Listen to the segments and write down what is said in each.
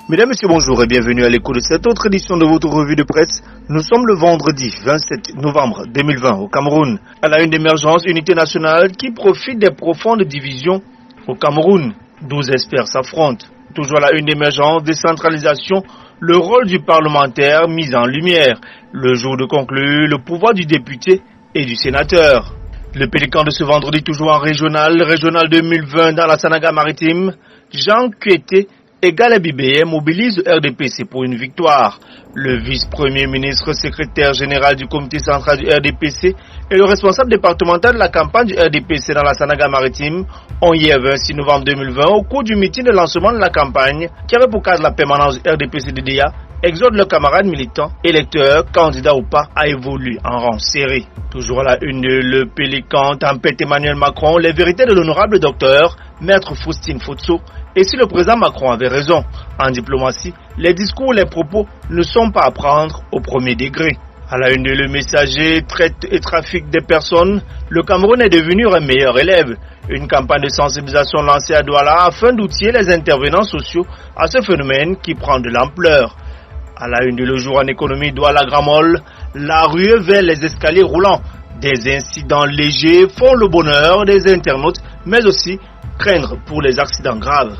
Mesdames, Messieurs, bonjour et bienvenue à l'écho de cette autre édition de votre revue de presse. Nous sommes le vendredi 27 novembre 2020 au Cameroun, à la une d'émergence unité nationale qui profite des profondes divisions au Cameroun. 12 experts s'affrontent. Toujours à la une d'émergence, décentralisation, le rôle du parlementaire mis en lumière. Le jour de conclure, le pouvoir du député et du sénateur. Le pélican de ce vendredi toujours en régional 2020 dans la Sanaga maritime, Jean Kuete et Galabibé mobilisent le RDPC pour une victoire. Le vice-premier ministre secrétaire général du comité central du RDPC et le responsable départemental de la campagne du RDPC dans la Sanaga maritime ont hier 26 novembre 2020 au cours du meeting de lancement de la campagne qui avait pour cadre la permanence du RDPC DDA exhortent leurs camarades militants, électeurs, candidats ou pas à évoluer en rang serré. Toujours à la une de Le Pélican, tempête Emmanuel Macron, les vérités de l'honorable docteur, maître Faustine Fotso, et si le président Macron avait raison, en diplomatie, les discours ou les propos ne sont pas à prendre au premier degré. À la une de Le Messager, traite et trafic des personnes, le Cameroun est devenu un meilleur élève. Une campagne de sensibilisation lancée à Douala afin d'outiller les intervenants sociaux à ce phénomène qui prend de l'ampleur. À la une de Le Jour en économie, Douala-Gramol, la rue vers les escaliers roulants. Des incidents légers font le bonheur des internautes, mais aussi craindre pour les accidents graves.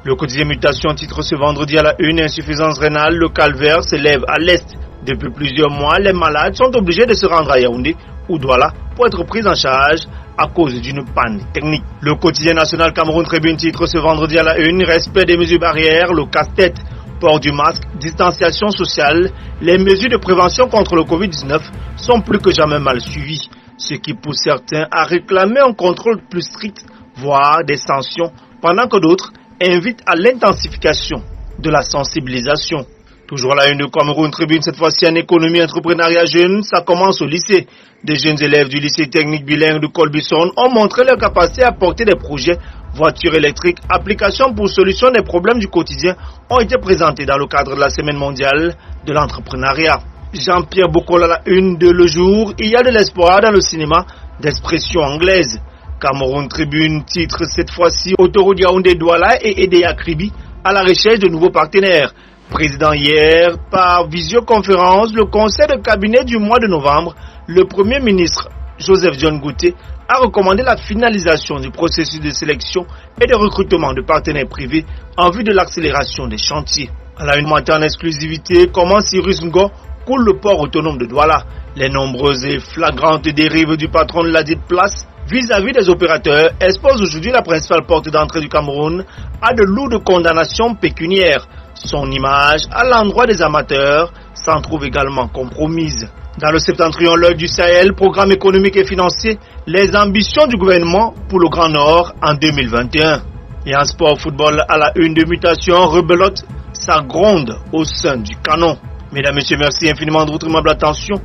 Le quotidien Mutation titre ce vendredi à la une, insuffisance rénale, le calvaire s'élève à l'est. Depuis plusieurs mois, les malades sont obligés de se rendre à Yaoundé ou Douala pour être pris en charge à cause d'une panne technique. Le quotidien national Cameroun Tribune titre ce vendredi à la une, respect des mesures barrières, le casse-tête. Port du masque, distanciation sociale, les mesures de prévention contre le Covid-19 sont plus que jamais mal suivies, ce qui pousse certains à réclamer un contrôle plus strict, voire des sanctions, pendant que d'autres invitent à l'intensification de la sensibilisation. Toujours à la une de Cameroun Tribune, cette fois-ci en économie entrepreneuriat jeune, ça commence au lycée. Des jeunes élèves du lycée technique bilingue de Colbison ont montré leur capacité à porter des projets voitures électriques, applications pour solution des problèmes du quotidien ont été présentés dans le cadre de la Semaine mondiale de l'entrepreneuriat. Jean-Pierre Bokol à la une de Le Jour, il y a de l'espoir dans le cinéma d'expression anglaise. Cameroun Tribune titre cette fois-ci Autoroute Yaoundé-Douala et Edea Kribi à la recherche de nouveaux partenaires. Président hier, par visioconférence, le conseil de cabinet du mois de novembre, le Premier ministre Joseph John Gouté a recommandé la finalisation du processus de sélection et de recrutement de partenaires privés en vue de l'accélération des chantiers. À la une matin en exclusivité, comment Cyrus Ngo coule le port autonome de Douala. Les nombreuses et flagrantes dérives du patron de la dite place vis-à-vis des opérateurs exposent aujourd'hui la principale porte d'entrée du Cameroun à de lourdes condamnations pécuniaires. Son image à l'endroit des amateurs s'en trouve également compromise. Dans le septentrion, l'œil du Sahel, programme économique et financier, les ambitions du gouvernement pour le Grand Nord en 2021. Et en sport football, à la une de Mutation, rebelote, ça gronde au sein du canon. Mesdames, Messieurs, merci infiniment de votre aimable attention.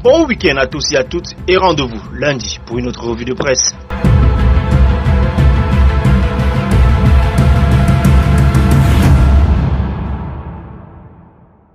Bon week-end à tous et à toutes et rendez-vous lundi pour une autre revue de presse.